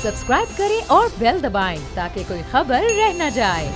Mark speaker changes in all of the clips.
Speaker 1: Subscribe करें और bell दबाएं ताकि कोई खबर रह न जाए।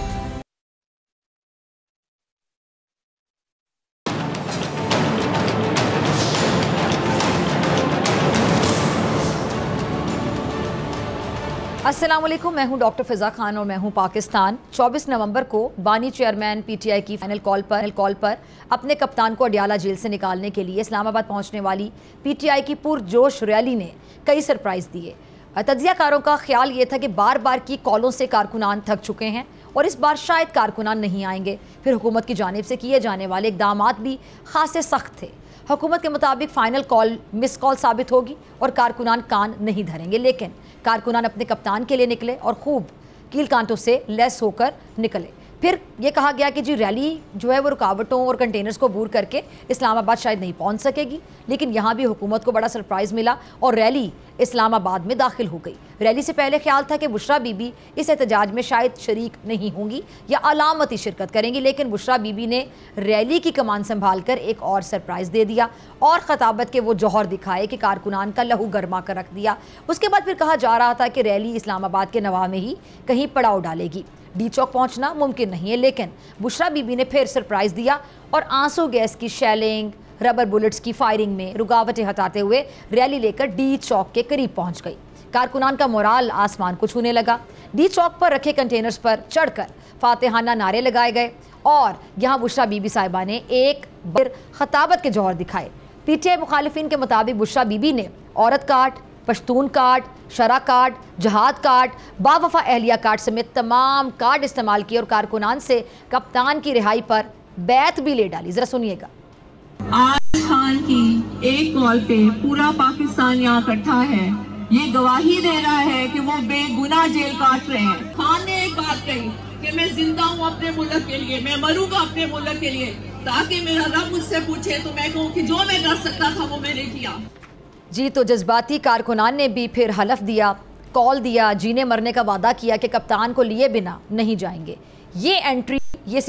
Speaker 2: अस्सलाम वालेकुम, मैं हूं डॉक्टर फिजा खान और मैं हूं पाकिस्तान। 24 नवंबर को बानी चेयरमैन पीटीआई की फाइनल कॉल पर अपने कप्तान को अडियाला जेल से निकालने के लिए इस्लामाबाद पहुंचने वाली पीटीआई की पुरजोश रैली ने कई सरप्राइज़ दिए। तज्जियाकारों का ख्याल ये था कि बार बार की कॉलों से कारकुनान थक चुके हैं और इस बार शायद कारकुनान नहीं आएंगे। फिर हुकूमत की जानिब से किए जाने वाले इक़दामात भी खासे सख्त थे। हुकूमत के मुताबिक फ़ाइनल कॉल मिस कॉल साबित होगी और कारकुनान कान नहीं धरेंगे, लेकिन कारकुनान अपने कप्तान के लिए निकले और खूब कील कांटों से लैस होकर निकले। फिर ये कहा गया कि जी रैली जो है वो रुकावटों और कंटेनर्स को दूर करके इस्लामाबाद शायद नहीं पहुंच सकेगी, लेकिन यहाँ भी हुकूमत को बड़ा सरप्राइज़ मिला और रैली इस्लामाबाद में दाखिल हो गई। रैली से पहले ख्याल था कि बुशरा बीबी इस एहतजाज में शायद शरीक नहीं होंगी या अलामती शिरकत करेंगी, लेकिन बुशरा बीबी ने रैली की कमान संभाल कर एक और सरप्राइज़ दे दिया और ख़ताबत के वो जौहर दिखाए कि कारकुनान का लहू गरमा कर रख दिया। उसके बाद फिर कहा जा रहा था कि रैली इस्लामाबाद के नवाह में ही कहीं पड़ाव डालेगी। डी चौक पहुंचना मुमकिन नहीं है, लेकिन बुशरा बीबी ने फिर सरप्राइज़ दिया और आंसू गैस की शेलिंग, रबर बुलेट्स की फायरिंग में रुकावटें हटाते हुए रैली लेकर डी चौक के करीब पहुंच गई। कारकुनान का मोराल आसमान को छूने लगा। डी चौक पर रखे कंटेनर्स पर चढ़कर फातिहाना नारे लगाए गए और यहाँ बुशरा बीबी साहिबा ने एक बार खताबत के जौहर दिखाए। पीटीआई मुखालिफिन के मुताबिक बुशरा बीबी ने औरत कार्ड, पश्तून कार्ड, शरा कार्ड, जहाद कार्ड, बावफा अहलिया कार्ड समेत तमाम कार्ड इस्तेमाल किए और कारकुनान से कप्तान की रिहाई पर बैत भी ले डाली। जरा सुनिएगा।
Speaker 3: आज खान की एक कॉल पे पूरा पाकिस्तान यहाँ इकट्ठा है। ये गवाही दे रहा है कि वो बेगुनाह जेल काट रहे हैं। खान ने एक बात कही कि मैं जिंदा हूँ अपने मुल्क के लिए, मैं मरूंगा अपने मुल्क के लिए, ताकि मेरा रब मुझसे पूछे तो मैं कहूँ कि जो मैं कर सकता था वो मैंने किया।
Speaker 2: जी, तो जज्बाती कारकुनान ने भी फिर हलफ दिया, कॉल दिया, जीने मरने का वादा किया कि कप्तान को लिए बिना नहीं जाएंगे। ये एंट्री, ये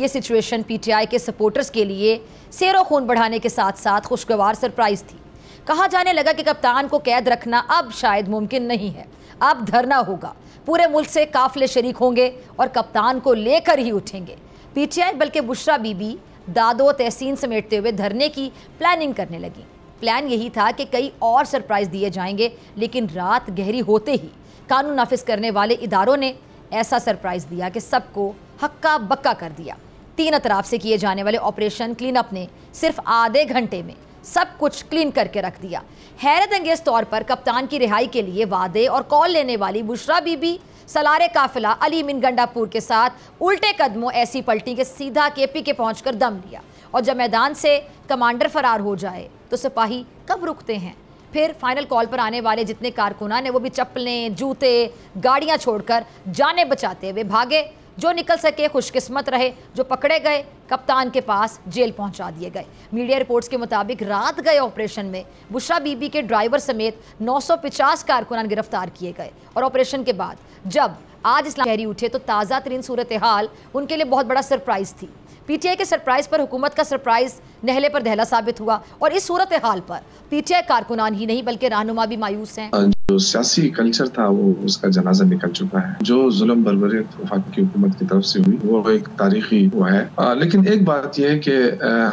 Speaker 2: सिचुएशन पीटीआई के सपोर्टर्स के लिए सेरो खून बढ़ाने के साथ साथ खुशगवार सरप्राइज़ थी। कहा जाने लगा कि कप्तान को कैद रखना अब शायद मुमकिन नहीं है, अब धरना होगा। पूरे मुल्क से काफिले शरीक होंगे और कप्तान को लेकर ही उठेंगे। पीटीआई बल्कि बुशरा बीबी दादो तहसीन समेटते हुए धरने की प्लानिंग करने लगी। प्लान यही था कि कई और सरप्राइज़ दिए जाएंगे, लेकिन रात गहरी होते ही कानून नाफिज करने वाले इदारों ने ऐसा सरप्राइज़ दिया कि सबको हक्का बक्का कर दिया। 3 अतराफ से किए जाने वाले ऑपरेशन क्लीन अप ने सिर्फ आधे घंटे में सब कुछ क्लीन करके रख दिया। हैरत अंगेज़ तौर पर कप्तान की रिहाई के लिए वादे और कॉल लेने वाली बुशरा बीबी सलारे काफिला अली मीन गंडापुर के साथ उल्टे कदमों ऐसी पलटी के सीधा केपी के पहुंचकर दम लिया। और जब मैदान से कमांडर फरार हो जाए तो सिपाही कब रुकते हैं। फिर फाइनल कॉल पर आने वाले जितने कारकुनान हैं वो भी चप्पलें, जूते, गाड़ियां छोड़कर जाने बचाते हुए भागे। जो निकल सके खुशकिस्मत रहे, जो पकड़े गए कप्तान के पास जेल पहुंचा दिए गए। मीडिया रिपोर्ट्स के मुताबिक रात गए ऑपरेशन में बुशरा बीबी के ड्राइवर समेत 950 कारकुनान गिरफ्तार किए गए और ऑपरेशन के बाद जब आज इस्लाम गहरी उठे तो ताज़ा तरीन सूरत हाल उनके लिए बहुत बड़ा सरप्राइज़ थी। पीटीआई के सरप्राइज़ पर हुकूमत का सरप्राइज़ नहले पर दहला साबित हुआ और इस सूरत हाल पर पीटीआई कारकुनान ही नहीं बल्कि रहनुमा भी मायूस हैं।
Speaker 4: जो सियासी कल्चर था वो उसका जनाजा निकल चुका है। जो जुल्म बर्बरियत वफाकी हुकूमत की तरफ से हुई वो एक तारीखी वो है। लेकिन एक बात यह है कि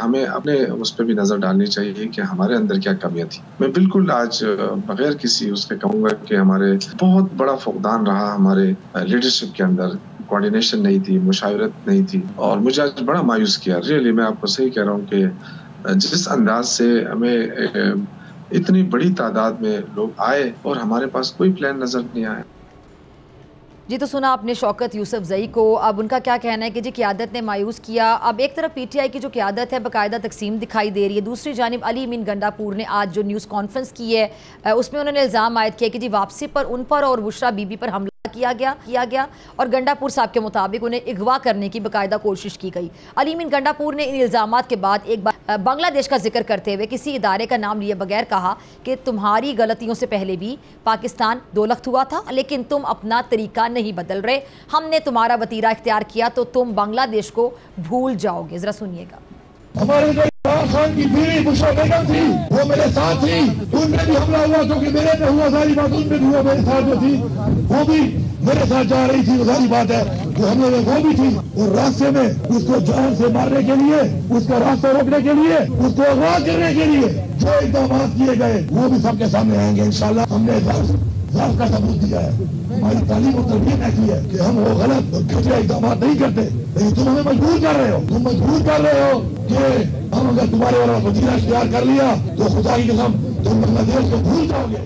Speaker 4: हमें अपने उस पर भी नजर डालनी चाहिए कि हमारे अंदर क्या कमियां थी। मैं बिल्कुल आज बगैर किसी उसके कहूँगा कि हमारे बहुत बड़ा फुकदान रहा हमारे लीडरशिप के अंदर। कोऑर्डिनेशन नहीं थी, मुशावरत नहीं थी और मुझे आज बड़ा मायूस किया। रियली मैं आपको सही कह रहा हूँ कि जिस अंदाज से हमें इतनी बड़ी तादाद में लोग आए और हमारे पास कोई प्लान नजर नहीं आया।
Speaker 2: जी, तो सुना आपने शौकत यूसुफजई को। अब उनका क्या कहना है कि जी क़यादत ने मायूस किया। अब एक तरफ पीटीआई की जो क़यादत है बाकायदा तकसीम दिखाई दे रही है, दूसरी जानिब अली मीन गंडापुर ने आज जो न्यूज़ कॉन्फ्रेंस की है उसमें उन्होंने इल्ज़ाम आयद किया कि जी वापसी पर उन पर और बुशरा बीबी पर हमला किया गया और गंडापुर साहब के मुताबिक उन्हें अगवा करने की बाकायदा कोशिश की गई। अली मीन गंडापुर ने इन इल्ज़ामात के बाद एक बार बांग्लादेश का जिक्र करते हुए किसी इदारे का नाम लिए बगैर कहा कि तुम्हारी गलतियों से पहले भी पाकिस्तान दोलख्त हुआ था, लेकिन तुम अपना तरीका नहीं बदल रहे। हमने तुम्हारा वतीरा इख्तियार किया तो तुम बांग्लादेश को भूल जाओगे। जरा सुनिएगा।
Speaker 5: हमारे इमरान खान की बीवी बुशरा बेगम थी, वो मेरे साथ थी, उनमें भी हमला हुआ, क्योंकि मेरे पे हुआ सारी बात उनमें भी हुआ, मेरे साथ जो थी वो भी मेरे साथ जा रही थी, वो सारी बात है, वो हमले में वो भी थी। और रास्ते में उसको जान से मारने के लिए, उसका रास्ता रोकने के लिए, उसको अगवा करने के लिए जो इक़दाम किए गए वो भी सबके सामने आएंगे इंशाल्लाह। हमने ज़ात का सबूत दिया है, हमारी तालीम और तरबियत ऐसी है कि हम वो गलत और घटिया इक़दाम नहीं करते, लेकिन तुम हमें मजबूर कर रहे हो, तुम मजबूर कर रहे हो कि हम अगर तुम्हारे वाला वजीरा इख्तियार कर लिया तो खुदा की कसम तुम बांग्लादेश को भूल जाओगे।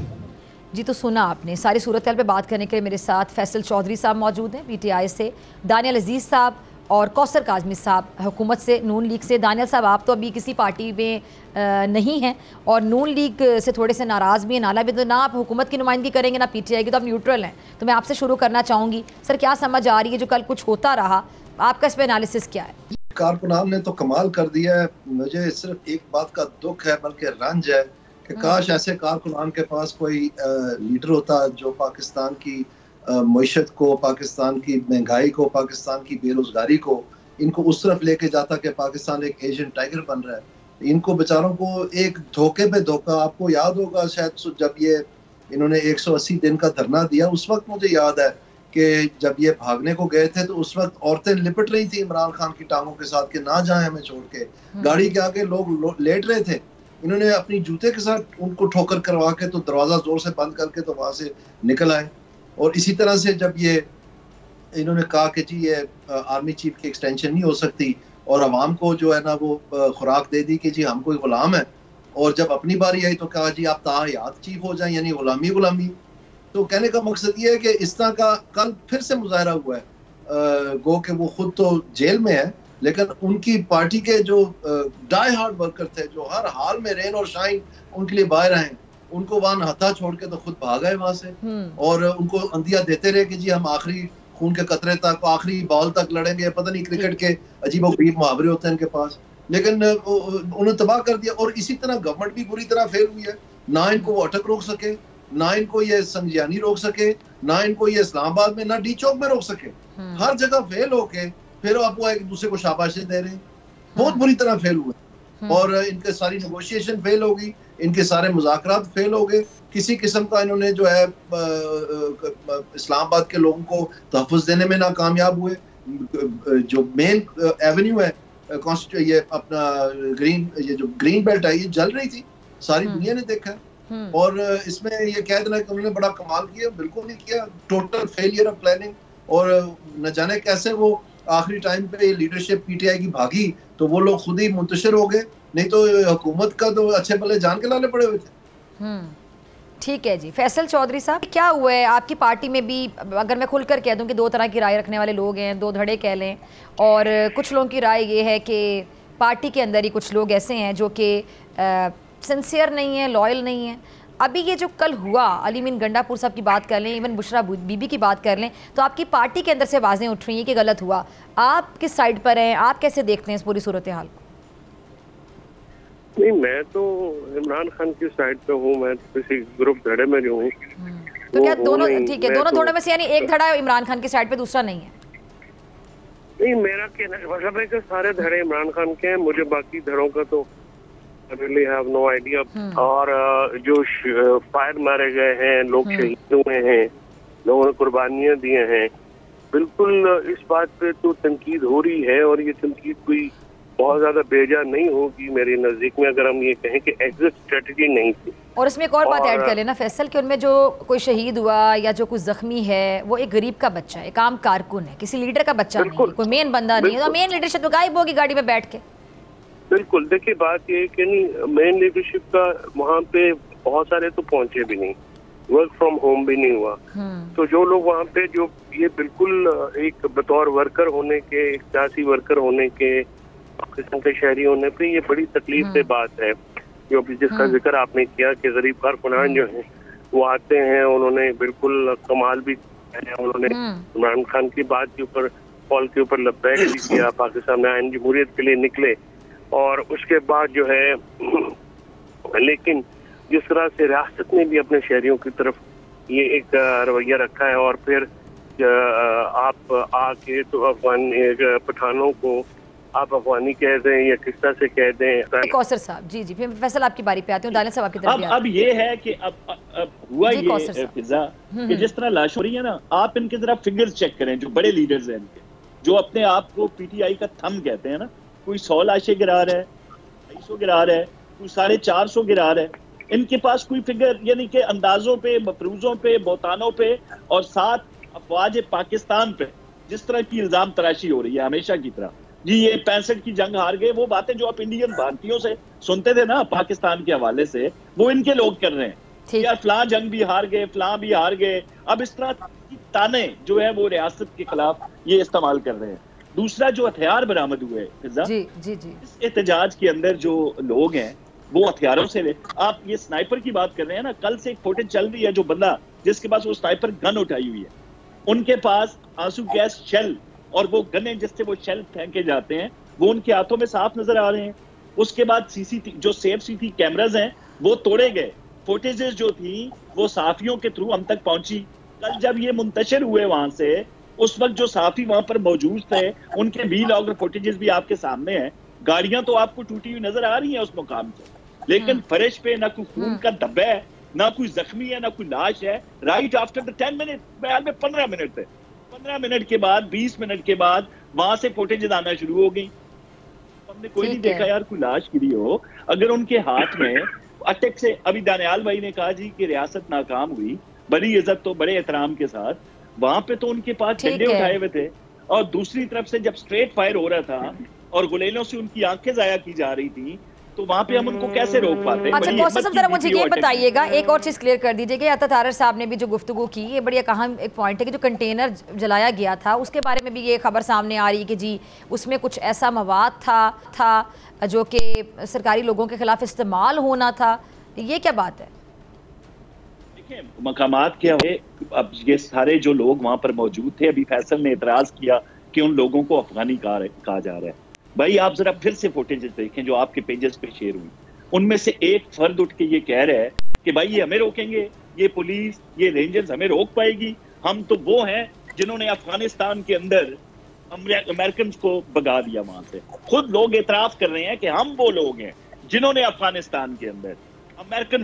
Speaker 2: जी, तो सुना आपने। सारी सूरत हाल पे बात करने के लिए मेरे साथ फैसल चौधरी साहब मौजूद हैं PTI से, दानियल अजीज़ साहब और कौसर काज़मी साहब हुकूमत से, नून लीग से। दानियल साहब, आप तो अभी किसी पार्टी में नहीं हैं और नून लीग से थोड़े से नाराज़ भी हैं, नाला भी, तो ना आप हुकूमत की नुमाइंदगी करेंगे ना PTI की, तो आप न्यूट्रल हैं। तो मैं आपसे शुरू करना चाहूँगी, सर क्या समझ आ रही है जो कल कुछ होता रहा, आपका इस पर एनालिसिस क्या है?
Speaker 6: कारकुनान ने तो कमाल कर दिया है। मुझे सिर्फ एक बात का दुख है, बल्कि रंज है, कि काश ऐसे कारकुनान के पास कोई लीडर होता जो पाकिस्तान की मईशत को, पाकिस्तान की महंगाई को, पाकिस्तान की बेरोजगारी को इनको उस तरफ लेके जाता कि पाकिस्तान एक एशियन टाइगर बन रहा है। इनको बेचारों को एक धोखे पे धोखा। आपको याद होगा शायद जब ये इन्होंने 180 दिन का धरना दिया, उस वक्त मुझे याद है कि जब ये भागने को गए थे तो उस वक्त औरतें लिपट रही थी इमरान खान की टांगों के साथ कि ना जाएं हमें छोड़ के। गाड़ी के आगे लोग लेट रहे थे, इन्होंने अपनी जूते के साथ उनको ठोकर करवा के तो दरवाजा जोर से बंद करके तो वहां से निकल आए। और इसी तरह से जब ये इन्होंने कहा कि जी ये आर्मी चीफ की एक्सटेंशन नहीं हो सकती और अवाम को जो है ना वो खुराक दे दी कि जी हम कोई गुलाम है, और जब अपनी बारी आई तो कहा जी आप ताहयात चीफ हो जाएं, यानी गुलामी। तो कहने का मकसद ये है कि इस तरह का कल फिर से मुजाहरा हुआ है, गो कि वो खुद तो जेल में है लेकिन उनकी पार्टी के जो डाई हार्ड वर्कर थे, जो हर हाल में रेन और शाइन उनके लिए बाहर आए, उनको वहां हथा छोड़ के तो खुद भाग गए वहां से और उनको अंदिया देते रहे कि जी हम आखिरी खून के कतरे तक, आखिरी बॉल तक लड़ेंगे। पता नहीं क्रिकेट के अजीबोगरीब मुहावरे होते हैं इनके पास, लेकिन उन्होंने तबाह कर दिया। और इसी तरह गवर्नमेंट भी बुरी तरह फेल हुई है, ना इनको वो अटक रोक सके, ना इनको ये संजियानी रोक सके, ना इनको ये इस्लामाबाद में, ना डी चौक में रोक सके। हर जगह फेल होके फिर आप वो एक दूसरे को शाबाशी दे रहे हैं, बहुत बुरी तरह फेल हुए। और इनके सारी नेगोशिएशन फेल होगी, इनके सारे मुज़ाकरात फेल हो गए। किसी किस्म का इन्होंने जो है इस्लामाबाद के लोगों को तहफ़्फ़ुज़ देने में नाकामयाब हुए। जो मेन एवेन्यू है ये अपना ये जो ग्रीन बेल्ट है, ये जल रही थी, सारी दुनिया ने देखा है। और इसमें ये कह देना कि उन्होंने बड़ा कमाल किया, बिल्कुल नहीं किया। Total failure of planning. और न जाने कैसे वो आखिरी टाइम पे लीडरशिप PTI की भागी तो वो लोग खुद ही मुंतशिर हो गए, नहीं तो हुकूमत का तो अच्छे भले जान के लाले पड़े हुए थे।
Speaker 2: ठीक है जी। फैसल चौधरी साहब, क्या हुआ है आपकी पार्टी में भी? अगर मैं खुलकर कह दूं कि दो तरह की राय रखने वाले लोग हैं, दो धड़े कह लें, और कुछ लोगों की राय ये है कि पार्टी के अंदर ही कुछ लोग ऐसे हैं जो कि सिंसियर नहीं है, लॉयल नहीं है। अभी ये जो कल हुआ, अली मीन गंडापुर साहब की बात कर लें, इवन बुशरा बीबी की बात कर लें, तो आपकी पार्टी के अंदर से आवाज़ें उठ रही हैं कि गलत हुआ। आप किस साइड पर हैं? आप कैसे देखते हैं इस पूरी सूरत हाल को?
Speaker 7: नहीं, मैं तो इमरान खान की साइड पे हूँ, मैं तो किसी ग्रुप धड़े में नहीं हूँ।
Speaker 2: तो क्या दोनों ठीक है, दोनों धड़े में से यानी एक धड़ा इमरान खान की साइड पे, दूसरा नहीं है?
Speaker 7: नहीं, मेरा कहना मतलब है कि सारे धड़े इमरान खान के हैं, मुझे बाकी धड़ों का तो really have no idea। और जो फायर मारे गए हैं, लोग शहीद हुए हैं, लोगों ने कुर्बानियां दिए हैं, बिल्कुल इस बात पे तो तनकीद हो रही है। और ये तनकीद कोई बहुत ज्यादा बेजा नहीं होगी मेरे नजदीक में अगर हम ये कहें कि एग्जिट स्ट्रेटजी नहीं थी।
Speaker 2: और इसमें एक और बात ऐड कर लेना फैसल, कि उनमें जो कोई शहीद हुआ या जो कुछ जख्मी है वो एक गरीब का बच्चा है, एक आम कारकुन है, किसी लीडर का बच्चा नहीं है, कोई मेन बंदा नहीं है। तो मेन लीडरशिप तो गायब होगी गाड़ी में बैठ के।
Speaker 7: बिल्कुल, देखिए बात ये कि नहीं, मेन लीडरशिप का वहाँ पे बहुत सारे तो पहुंचे भी नहीं, वर्क फ्रॉम होम भी नहीं हुआ। तो जो लोग वहाँ पे जो ये बिल्कुल एक बतौर वर्कर होने के, एक सियासी वर्कर होने के, पाकिस्तान के शहरी होने पे ये बड़ी तकलीफ से बात है। जो भी जिसका जिक्र आपने किया कि गरीब कारकुनान जो हैं वो आते हैं, उन्होंने बिल्कुल कमाल भी किया है, उन्होंने इमरान खान की बात के ऊपर, कॉल के ऊपर लब्बैक भी किया, पाकिस्तान में आइन जमहूरियत के लिए निकले। और उसके बाद जो है लेकिन जिस तरह से रियासत ने भी अपने शहरियों की तरफ ये एक रवैया रखा है, और फिर आप आके तो अफगान पठानों को आप अफगानी कह दें या किस तरह से कह दें।
Speaker 2: कौसर साहब जी फिर फैसल आपकी बारी पे आती हूँ, दानियल साहब आपकी तरफ
Speaker 8: अब ये है कि अब हुआ ये फिजा कि जिस तरह लाश हो रही है ना, आप इनके जरा फिगर्स चेक करें जो बड़े लीडर्स हैं इनके, जो अपने आप को पीटीआई का थंब कहते हैं ना, कोई 100 लाशें गिरा रहा है, 250 गिरा रहा है, कोई 450 गिरा रहा है। इनके पास कोई फिगर यानी कि अंदाजों पे, मफरूजों पे, बोतानों पे और साथ अफवाज पाकिस्तान पे जिस तरह की इल्जाम तराशी हो रही है हमेशा की तरह, जी ये 65 की जंग हार गए, वो बातें जो आप इंडियन भारतीयों से सुनते थे ना पाकिस्तान के हवाले से, वो इनके लोग कर रहे हैं यार, फलां जंग भी हार गए, फलां भी हार गए। अब इस तरह की ताने जो है वो रियासत के खिलाफ ये इस्तेमाल कर रहे हैं। दूसरा जो हथियार बरामद हुए इस एहतजाज के अंदर जो लोग हैं वो हथियारों से आप ये स्नाइपर की बात कर रहे हैं ना, कल से एक फुटेज चल रही है, जो बंदा जिसके पास वो स्नाइपर गन उठाई हुई है, उनके पास आंसू गैस शेल और वो गने जिससे वो शेल फेंके जाते हैं वो उनके हाथों में साफ नजर आ रहे हैं। उसके बाद सीसीटीवी जो सेफ सीसी कैमराज हैं वो तोड़े गए, फुटेजेस जो थी वो साफियों के थ्रू हम तक पहुंची। कल जब ये मुंतशिर हुए वहां से, उस वक्त जो साफी वहां पर मौजूद थे उनके वीलॉग और फुटेजेस भी आपके सामने हैं। गाड़ियां तो आपको टूटी हुई नजर आ रही हैं उस मुकाम से, लेकिन फर्श पे ना कोई खून का धब्बा है, ना कोई जख्मी है, ना कोई लाश है। राइट आफ्टर द 10 मिनट, ख्याल में 15 मिनट थे, 15 मिनट के बाद 20 मिनट के बाद वहां से फुटेज आना शुरू हो गई। हमने कोई नहीं देखा यार कोई लाश गिरी हो। अगर उनके हाथ में अटैक से, अभी दानियाल भाई ने कहा जी कि रियासत नाकाम हुई, बड़ी इज्जत तो बड़े एहतराम के साथ, वहां पे तो उनके पास झंडे उठाए हुए थे, और दूसरी तरफ से जब स्ट्रेट फायर हो रहा था और गुलेलों से उनकी आंखें जाया की जा रही थी, तो वहां पे हम उनको कैसे रोक पाते?
Speaker 2: अच्छा कौसर साहब जरा मुझे ये बताइएगा, एक और चीज क्लियर कर दीजिएगा, अता तारर साहब ने भी जो गुफ्तगू की, ये बड़ी अहम एक पॉइंट है कि जो कंटेनर जलाया गया था उसके बारे में भी ये खबर सामने आ रही है कि जी उसमें कुछ ऐसा मवाद था जो कि सरकारी लोगों के खिलाफ इस्तेमाल होना था। ये क्या बात है?
Speaker 8: देखिए मकामात क्या है, अब ये सारे जो लोग वहां पर मौजूद थे, अभी फैसल ने एतराज किया कि उन लोगों को अफगानी कहा जा रहा है। भाई आप जरा फिर से फुटेज देखें जो आपके पेजेस पे शेयर हुई, उनमें से एक फर्द उठ के ये कह रहा है कि भाई ये हमें रोकेंगे, ये पुलिस, ये रेंजर्स हमें रोक पाएगी, हम तो वो हैं जिन्होंने अफगानिस्तान के अंदर अमेरिकन को भगा दिया वहां से। खुद लोग एतराफ कर रहे हैं कि हम वो लोग हैं जिन्होंने अफगानिस्तान के अंदर अमेरिकन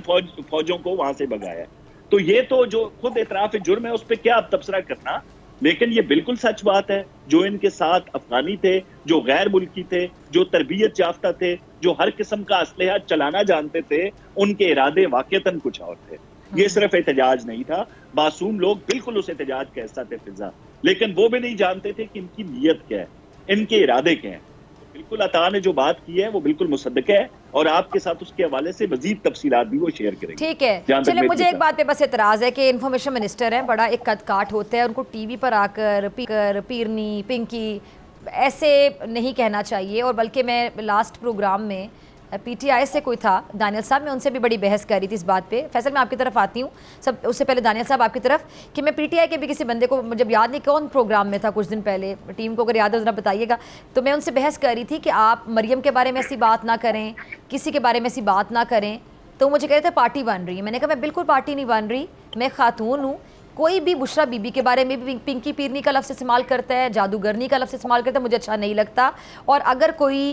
Speaker 8: फौजों को वहां से भगाया। तो ये तो जो खुद एतराफ जुर्म है उस पर क्या अब तबसरा करना, लेकिन ये बिल्कुल सच बात है। जो इनके साथ अफगानी थे, जो गैर मुल्की थे, जो तरबियत याफ्ता थे, जो हर किस्म का असलहा चलाना जानते थे, उनके इरादे वाकईतन कुछ और थे। ये सिर्फ एहतजाज नहीं था, मासूम लोग बिल्कुल उस एहतजाज का हिस्सा थे फिजा, लेकिन वो भी नहीं जानते थे कि इनकी नीयत क्या है, इनके इरादे क्या हैं। बिल्कुल अता ने जो बात की है वो बिल्कुल मुसद्दक है, और आपके साथ उसके हवाले से मजीद तफसीलात भी वो शेयर करेंगे।
Speaker 2: ठीक है, चलिए मुझे एक बात पे बस एतराज़ है कि इन्फॉर्मेशन मिनिस्टर हैं, बड़ा एक कद काट होता है, उनको टीवी पर आकर पीरनी पिंकी ऐसे नहीं कहना चाहिए। और बल्कि मैं लास्ट प्रोग्राम में पीटीआई से कोई था, दानियल साहब, मैं उनसे भी बड़ी बहस कर रही थी इस बात पे। फैसल मैं आपकी तरफ आती हूँ, सब उससे पहले दानियल साहब आपकी तरफ, कि मैं पीटीआई के भी किसी बंदे को, मुझे याद नहीं कौन प्रोग्राम में था कुछ दिन पहले, टीम को अगर याद है ज़रा बताइएगा, तो मैं उनसे बहस कर रही थी कि आप मरियम के बारे में ऐसी बात ना करें, किसी के बारे में ऐसी बात ना करें। तो मुझे कह रहे थे पार्टी बन रही है। मैंने कहा मैं बिल्कुल पार्टी नहीं बन रही, मैं खातून हूँ। कोई भी बुशरा बीबी के बारे में भी पिंकी पीरनी का लफ्ज़ इस्तेमाल करता है, जादूगरनी का लफ्ज़ इस्तेमाल करता है, मुझे अच्छा नहीं लगता। और अगर कोई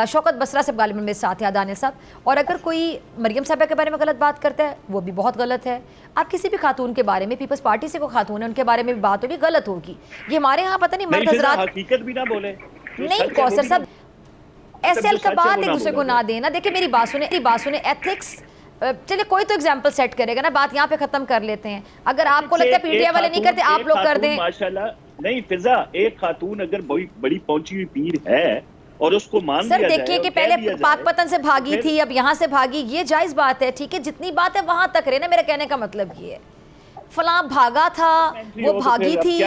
Speaker 2: शौकत बसरा से गालिबन मेरे साथ है दानियल साहब, और अगर कोई मरियम साहबा के बारे में गलत बात करता है वो भी बहुत गलत है। आप किसी भी खातून के बारे में, पीपल्स पार्टी से कोई खातून है उनके बारे में भी बात होगी, गलत होगी। ये हमारे यहाँ पता नहीं मर्द हज़रात
Speaker 8: हकीकत भी ना बोले,
Speaker 2: नहीं कौसर साहब ऐसे अलकबात एक दूसरे को ना देना। देखिए मेरी बात सुने, एथिक्स, चलिए कोई तो एग्जांपल सेट करेगा ना, बात यहाँ पे खत्म कर लेते हैं। अगर आपको लगता है पीटीआई वाले नहीं करते, आप लोग कर दें।
Speaker 8: माशाल्लाह नहीं फिजा, एक खातून अगर बड़ी पहुंची हुई पीर है और उसको मान लिया जाए,
Speaker 2: सर देखिए कि पहले पाकपतन से भागी थी, अब यहाँ से भागी, ये जायज बात है, ठीक है, जितनी बात है वहां तक रहे ना। मेरा कहने का मतलब ये है, फलां भागा था, वो भागी थी,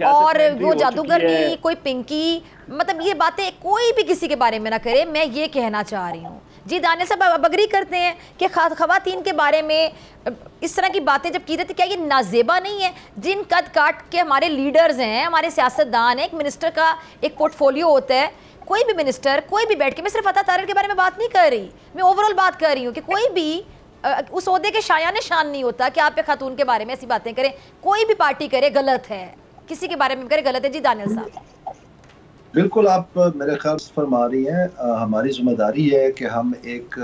Speaker 2: और वो जादूगरनी, कोई पिंकी, मतलब ये बातें कोई भी किसी के बारे में ना करे, मैं ये कहना चाह रही हूँ। जी दानियल साहब अब अग्री करते हैं कि खवातीन के बारे में इस तरह की बातें जब की जाती, क्या ये नाजेबा नहीं है? जिन कद काट के हमारे लीडर्स हैं, हमारे सियासतदान हैं, एक मिनिस्टर का एक पोर्टफोलियो होता है, कोई भी मिनिस्टर कोई भी बैठ के, मैं सिर्फ अता तारर के बारे में बात नहीं कर रही, मैं ओवरऑल बात कर रही हूँ कि कोई भी उस ओहदे के शायान शान नहीं होता कि आप पे खातून के बारे में ऐसी बातें करें। कोई भी पार्टी करे गलत है, किसी के बारे में करे गलत है। जी दानियल साहब
Speaker 6: बिल्कुल आप मेरे ख्याल से फरमा रही हैं। हमारी जिम्मेदारी है कि हम एक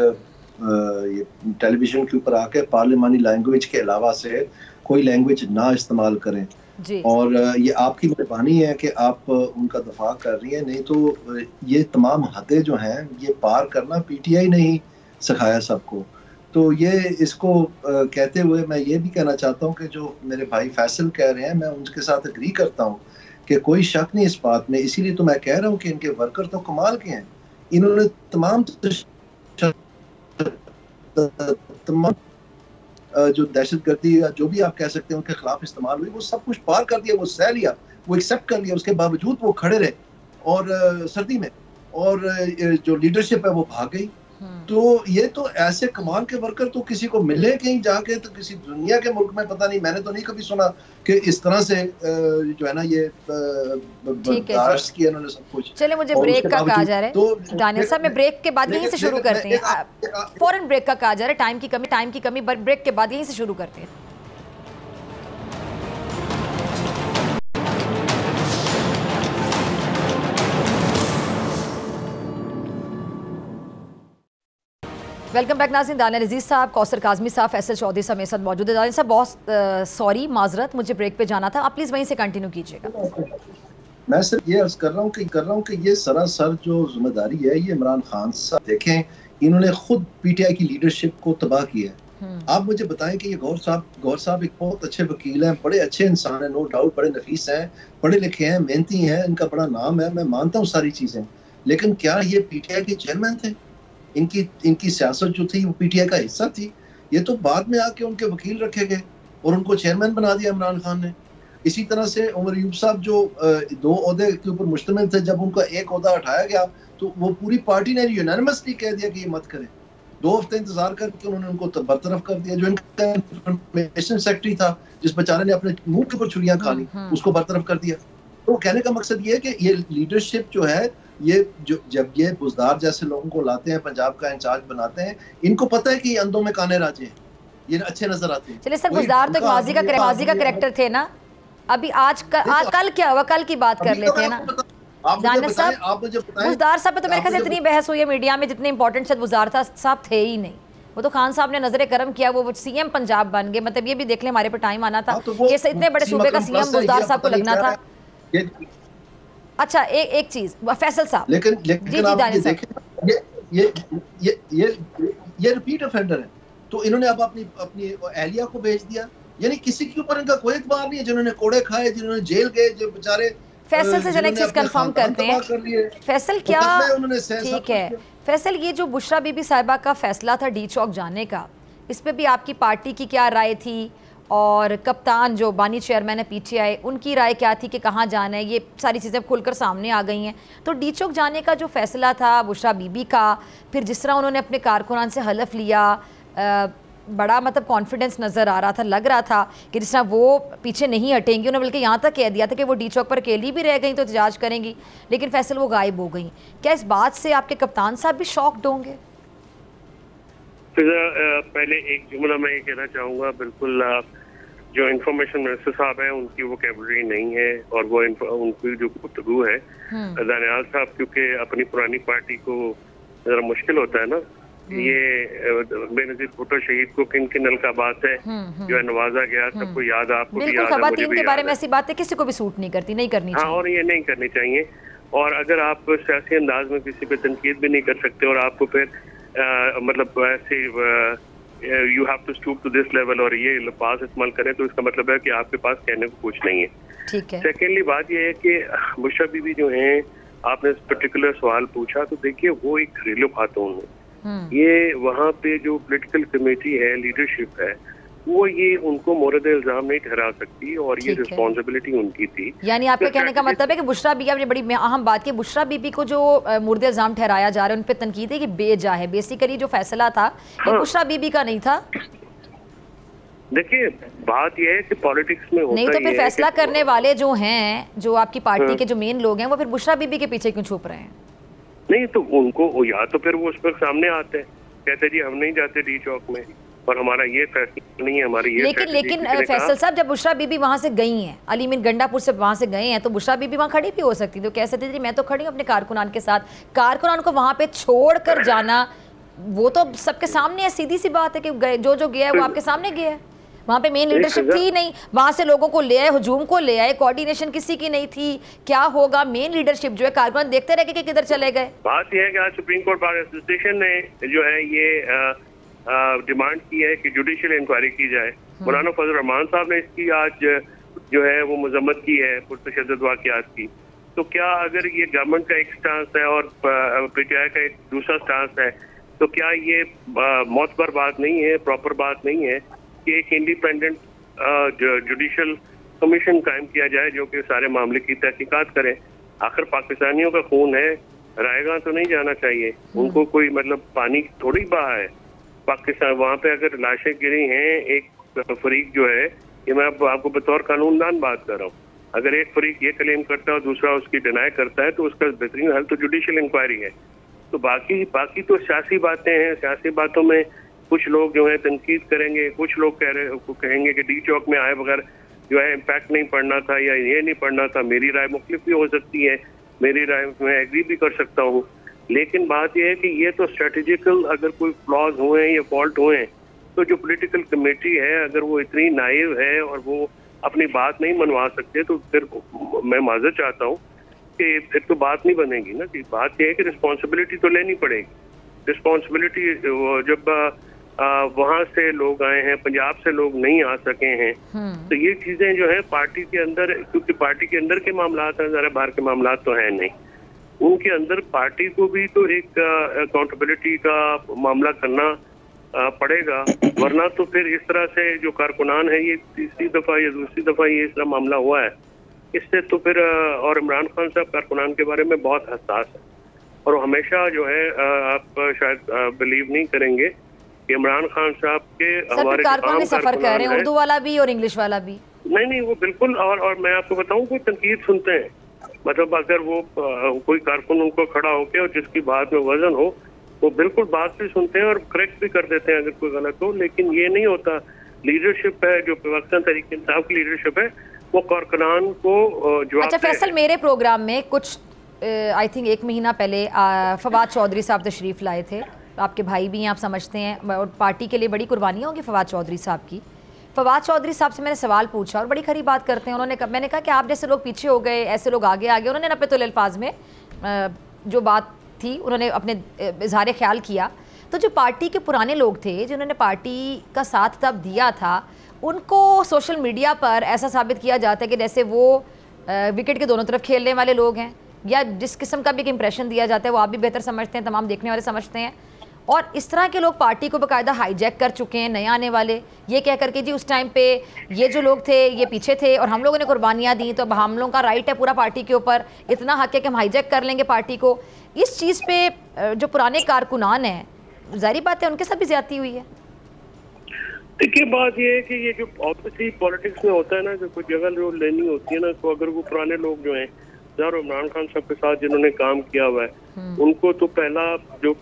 Speaker 6: टेलीविजन के ऊपर आके पार्लियामानी लैंग्वेज के अलावा से कोई लैंग्वेज ना इस्तेमाल करें जी। और ये आपकी मेहरबानी है कि आप उनका दफा कर रही हैं, नहीं तो ये तमाम हदें जो हैं ये पार करना पीटीआई ने ही सिखाया सबको। तो ये इसको कहते हुए मैं ये भी कहना चाहता हूँ कि जो मेरे भाई फैसल कह रहे हैं मैं उनके साथ एग्री करता हूँ कि कोई शक नहीं इस बात में। इसीलिए तो मैं कह रहा हूँ कि इनके वर्कर तो कमाल के हैं। इन्होंने तमाम जो दहशतगर्दी या जो भी आप कह सकते हैं उनके खिलाफ इस्तेमाल हुई, वो सब कुछ पार कर दिया, वो सह लिया, वो एक्सेप्ट कर लिया। उसके बावजूद वो खड़े रहे और सर्दी में, और जो लीडरशिप है वो भाग गई। तो ये तो ऐसे कमाल के वर्कर तो किसी को मिले कहीं जाके, तो किसी दुनिया के मुल्क में पता नहीं, मैंने तो नहीं कभी सुना कि इस तरह से जो है ना ये बर्दाश्त किया इन्होंने सब कुछ।
Speaker 2: चलिए मुझे ब्रेक का कहा जा रहा है तो दानियल साहब, मैं ब्रेक के बाद यहीं से शुरू करते हैं। फौरन ब्रेक का कहा जा रहा है, टाइम की कमी ब्रेक के बाद यहीं से शुरू करते हैं। वेलकम बैक नाज़रीन। दानियल अजीज़ साहब, कौसर काज़मी साहब, फैसल चौधरी साहब मेरे साथ मौजूद है। दानियल साहब बहुत सॉरी, माजरत, मुझे ब्रेक पे जाना था, आप प्लीज़ वहीं से कंटिन्यू कीजिएगा।
Speaker 6: मैं सिर्फ ये अर्ज कर रहा हूँ कि ये सरासर जो जिम्मेदारी है ये इमरान खान साहब, देखें इन्होंने खुद पीटीआई की लीडरशिप को तबाह किया है। आप मुझे बताएं कि ये गौर साहब एक बहुत अच्छे वकील हैं, बड़े अच्छे इंसान हैं, नो डाउट, बड़े नफीस हैं, पढ़े लिखे हैं, मेहनती हैं, इनका बड़ा नाम है, मैं मानता हूँ सारी चीजें, लेकिन क्या ये पीटीआई के चेयरमैन थे? इनकी सियासत जो थी वो पीटीआई का हिस्सा थी? ये तो बाद में आके उनके वकील रखे गए और उनको चेयरमैन बना दिया इमरान खान ने। इसी तरह से उमर अयूब साहब जो 2 ओहदे के ऊपर मुश्तमिल थे, जब उनका एक ओहदा हटाया गया तो वो पूरी पार्टी ने यूनानिमसली कह दिया कि ये मत करें। 2 हफ्ते इंतजार करके उन्होंने उनको बरतरफ कर दिया। जो इनका इंफॉर्मेशन सेक्रेटरी था, जिस बेचारे ने अपने मुंह के ऊपर छुरियां खा ली, उसको बरतरफ कर दिया। तो कहने का मकसद ये है कि ये लीडरशिप जो है, ये जो जब ये बुजदार जैसे लोगों को लाते हैं, पंजाब का इंचार्ज बनाते हैं, इनको पता है कि ये अंधों में काने राजे हैं, ये अच्छे नजर आते हैं।
Speaker 2: चलिए सर, बुजदार तो एक माजी का करेक्टर थे ना, अभी कल क्या हुआ, कल की बात कर लेते हैं ना। दानियल साहब, बुजदार साहब पे तो मेरे ख्याल से इतनी बहस हुई है मीडिया में, जितने इंपॉर्टेंट शायद बुजदार साहब थे ही नहीं। वो तो खान साहब ने नजर करम किया, वो सीएम पंजाब बन गए। मतलब ये भी देख ले, हमारे पे टाइम आना था कि इतने बड़े सूबे का सीएम बुजदार साहब को लगना था। अच्छा, एक चीज फैसल साहब,
Speaker 6: लेकिन ये रिपीट ऑफेंडर है, तो इन्होंने अब अपनी एहलिया को भेज दिया। यानी किसी के ऊपर इनका कोई एतबार नहीं है। जिन्होंने कोड़े खाए, जिन्होंने जेल गए, जो बेचारे।
Speaker 2: फैसल से एक चीज कंफर्म करते हैं, फैसल क्या ठीक है, फैसल ये जो बुशरा बीबी साहिबा का फैसला था डी चौक जाने का, इस पे भी आपकी पार्टी की क्या राय थी? और कप्तान जो बानी चेयरमैन है पीटीआई, उनकी राय क्या थी कि कहाँ जाना है? ये सारी चीज़ें खुलकर सामने आ गई हैं। तो डी चौक जाने का जो फैसला था बुशरा बीबी का, फिर जिस तरह उन्होंने अपने कारकुनान से हलफ लिया, बड़ा मतलब कॉन्फिडेंस नज़र आ रहा था, लग रहा था कि जिस तरह वो पीछे नहीं हटेंगी। उन्होंने बल्कि यहाँ तक कह दिया था कि वो डी चौक पर अकेली भी रह गई तो एहतजाज करेंगी, लेकिन फैसल वो गायब हो गई। क्या इस बात से आपके कप्तान साहब भी शॉक्ड होंगे?
Speaker 7: पहले एक जुमला मैं ये कहना चाहूँगा, बिल्कुल जो इंफॉर्मेशन मिनिस्टर साहब हैं उनकी वोकैबुलरी नहीं है, और वो उनकी जो गुफ्तगू है दानियाल साहब, क्योंकि अपनी पुरानी पार्टी को जरा मुश्किल होता है ना। ये बेनजीर भुट्टो शहीद को किन अलकाबात है जो है नवाजा गया, सबको याद, आपको भी याद है, मुझे भी
Speaker 2: के बारे में ऐसी बातें किसी को भी सूट नहीं करती, नहीं करनी चाहिए।
Speaker 7: और ये नहीं करनी चाहिए। और अगर आप सियासी अंदाज में किसी पे तनकीद भी नहीं कर सकते और आपको फिर मतलब ऐसे you have to stoop to this level और ये अल्फाज इस्तेमाल करें, तो इसका मतलब है कि आपके पास कहने को कुछ नहीं है।
Speaker 2: ठीक है।
Speaker 7: सेकेंडली बात यह है कि बुशरा बीबी जो हैं, आपने इस पर्टिकुलर सवाल पूछा, तो देखिए वो एक घरेलू खातून है। ये वहाँ पे जो पॉलिटिकल कमेटी है, लीडरशिप है, वो ये उनको मोरद इल्जाम नहीं ठहरा सकती, और ये रिस्पॉन्सिबिलिटी उनकी थी।
Speaker 2: यानी आपके कहने का मतलब है कि बुशरा बीबी, आपने बड़ी अहम बात की, बुशरा बीबी को जो मुर्दे इल्जाम ठहराया जा रहा है उन पर तनकीद है कि बेजा है। बेसिकली जो फैसला था ये बुशरा बीबी का नहीं था।
Speaker 7: देखिए बात यह है कि पॉलिटिक्स में होता
Speaker 2: नहीं तो फिर फैसला करने वाले जो हैं, जो आपकी पार्टी के जो मेन लोग हैं, वो फिर बुशरा बीबी के पीछे क्यों छुप रहे हैं?
Speaker 7: नहीं तो उनको या तो फिर वो उस पर सामने आते हैं, कहते जी हम नहीं जाते डी चौक में, और हमारा ये फैसला नहीं है, हमारी ये
Speaker 2: लेकिन फैसल साहब, जब बुशरा बीबी वहाँ से गई हैं, अली मीन गंडापुर से वहाँ से गए हैं, तो बुशरा बीबी वहाँ खड़ी भी हो सकती थी, तो कह सकती थी मैं तो खड़ी हूँ अपने कारकुनान के साथ। कारकुनान को वहाँ पे छोड़ कर जाना वो तो सबके सामने है, सीधी सी बात है कि जो गया है वो आपके सामने गया है। वहाँ पे मेन लीडरशिप थी नहीं, वहाँ से लोगों को ले आए, हुजूम को ले आए, कोऑर्डिनेशन किसी की नहीं थी। क्या होगा, मेन लीडरशिप जो है कारकुनान देखते रह गए कि किधर चले गए।
Speaker 7: बात यह है कि आज सुप्रीम कोर्ट बार एसोसिएशन ने जो है ये डिमांड की है कि जुडिशियल इंक्वायरी की जाए। मौलाना फजल रहमान साहब ने इसकी आज जो है वो मजम्मत की है पुरतशद्दुद वाक़यात की। तो क्या अगर ये गवर्नमेंट का एक स्टांस है और पीटीआई का एक दूसरा स्टांस है, तो क्या ये मोतबर बात नहीं है, प्रॉपर बात नहीं है कि एक इंडिपेंडेंट जुडिशियल कमीशन कायम किया जाए जो कि सारे मामले की तहकीकात करे। आखिर पाकिस्तानियों का खून है, रायगा तो नहीं जाना चाहिए, उनको कोई मतलब पानी थोड़ी बहा है पाकिस्तान। वहाँ पे अगर लाशें गिरी हैं, एक फरीक जो है, ये मैं आपको बतौर कानूनदान बात कर रहा हूँ, अगर एक फरीक ये क्लेम करता है और दूसरा उसकी डिनाई करता है तो उसका बेहतरीन हल तो जुडिशियल इंक्वायरी है। तो बाकी तो सियासी बातें हैं, सियासी बातों में कुछ लोग जो है तनकीद करेंगे, कुछ लोग कहेंगे कि डी चौक में आए बगैर जो है इम्पैक्ट नहीं पड़ना था या ये नहीं पड़ना था। मेरी राय मुख्तलिफ भी हो सकती है, मेरी राय में एग्री भी कर सकता हूँ, लेकिन बात यह है कि ये तो स्ट्रेटेजिकल अगर कोई फ्लॉज हुए या फॉल्ट हुए तो जो पॉलिटिकल कमेटी है अगर वो इतनी नाइव है और वो अपनी बात नहीं मनवा सकते तो फिर मैं माजरत चाहता हूँ कि फिर तो बात नहीं बनेगी ना। कि बात यह है कि रिस्पॉन्सिबिलिटी तो लेनी पड़ेगी। रिस्पॉन्सिबिलिटी जब वहाँ से लोग आए हैं, पंजाब से लोग नहीं आ सके हैं, तो ये चीजें जो है पार्टी के अंदर, क्योंकि पार्टी के अंदर के मामला हैं, ज़रा बाहर के मामला तो है नहीं, उनके अंदर पार्टी को भी तो एक अकाउंटेबिलिटी का मामला करना पड़ेगा, वरना तो फिर इस तरह से जो कारकुनान है, ये तीसरी दफा या दूसरी दफा ये इस तरह मामला हुआ है, इससे तो फिर और इमरान खान साहब कारकुनान के बारे में बहुत हसास है और हमेशा जो है आप शायद बिलीव नहीं करेंगे कि इमरान खान साहब के हमारे
Speaker 2: कारकुनान सफर कर रहे हैं, उर्दू वाला भी और इंग्लिश वाला भी।
Speaker 7: नहीं वो बिल्कुल, और मैं आपको बताऊं कोई तनकीद सुनते हैं, मतलब अगर वो कोई कारकुन उनको खड़ा होके और जिसकी बात में वजन हो वो बिल्कुल बात भी सुनते हैं और करेक्ट भी कर देते हैं अगर कोई गलत हो। लेकिन ये नहीं होता, लीडरशिप है जो पाकिस्तान तहरीक इंसाफ की लीडरशिप है वो कारकुनान को जवाब।
Speaker 2: अच्छा फैसल, मेरे प्रोग्राम में कुछ आई थिंक 1 महीना पहले फवाद चौधरी साहब तशरीफ लाए थे, आपके भाई भी हैं, आप समझते हैं, और पार्टी के लिए बड़ी कुर्बानियाँ होंगी फवाद चौधरी साहब की। फवाद चौधरी साहब से मैंने सवाल पूछा और बड़ी खरी बात करते हैं उन्होंने। मैंने कहा कि आप जैसे लोग पीछे हो गए, ऐसे लोग आगे आ गए। उन्होंने नपे अल्फाज में जो बात थी उन्होंने अपने इजहार ख्याल किया। तो जो पार्टी के पुराने लोग थे जिन्होंने पार्टी का साथ तब दिया था, उनको सोशल मीडिया पर ऐसा साबित किया जाता है कि जैसे वो विकेट के दोनों तरफ खेलने वाले लोग हैं, या जिस किस्म का भी एक इंप्रेशन दिया जाता है वो आप भी बेहतर समझते हैं, तमाम देखने वाले समझते हैं। और इस तरह के लोग पार्टी को बाकायदा हाईजैक कर चुके हैं, नए आने वाले, ये कह करके जी उस टाइम पे ये जो लोग थे ये पीछे थे और हम लोगों ने कुर्बानियाँ दी, तो अब हम लोगों का राइट है पूरा पार्टी के ऊपर, इतना हक है कि हम हाईजैक कर लेंगे पार्टी को। इस चीज़ पे जो पुराने कारकुनान हैं, जाहिर बात है उनके साथ भी ज्यादती हुई है।
Speaker 7: देखिए बात ये है कि ये जो ऑब्वियसली पॉलिटिक्स में होता है ना कि कुछ जगह जो लेनी होती है ना, तो अगर वो पुराने लोग जो हैं और इमरान खान साहब के साथ जिन्होंने काम किया हुआ है, उनको तो पहला जो